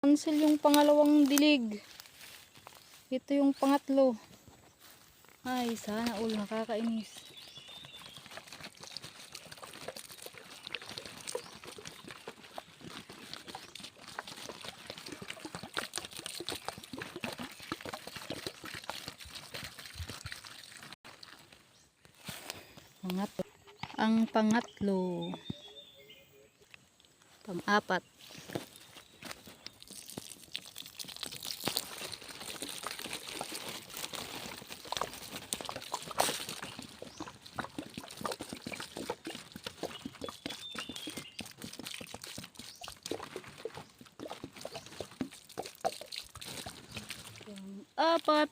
Cancel yung pangalawang dilig. Ito yung pangatlo. Ay, sana all, nakakainis. Pangatlo. Ang pangatlo. Pang-apat. Pang-apat.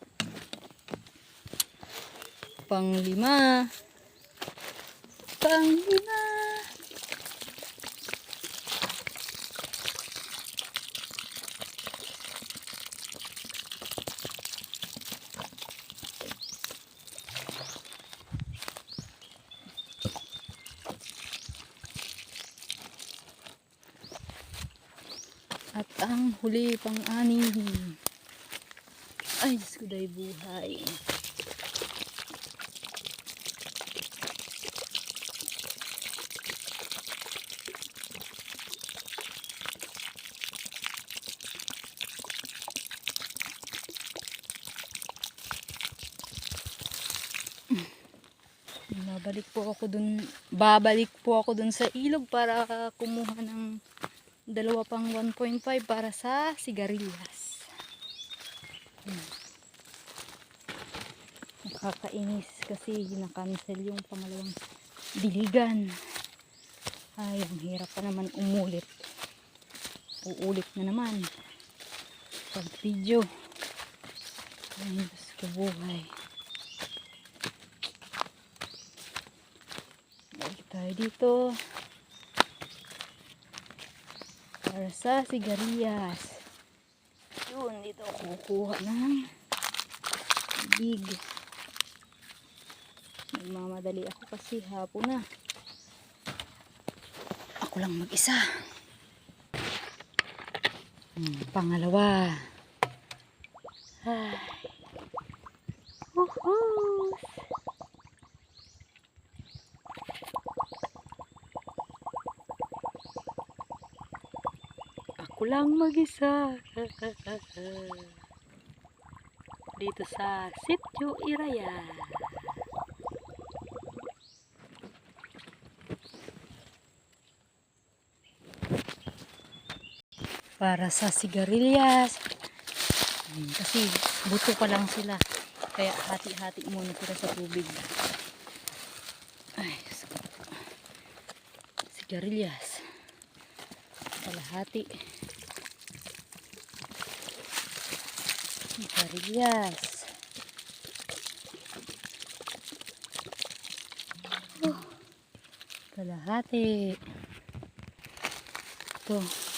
Pang-lima. Pang-lima. At ang huli, pang-anim. Ay, Diyos ko, day buhay. Babalik po ako dun sa ilog para kumuha ng dalawa pang 1.5 para sa sigarilyas. Nakakainis kasi na-cancel yung pangalawang diligan. Ay, ang hirap pa naman umulit. Uulit na naman pag video. Ay, Diyos ko buhay. Balik tayo dito para sa sigarilyas. Yun, dito ako kukuha ng big. Nagmamadali ako kasi hapon na. Ako lang mag-isa. Pangalawa. Ay. Woohoo! Ako lang mag-isa. Dito sa Sitio Iraya. Para sa sigarilyas. Kasi buto pa lang sila. Kaya hati-hati muna sila sa tubig. Ay, sigarilyas. Kalahati. Sigarilyas. Kalahati. Ito.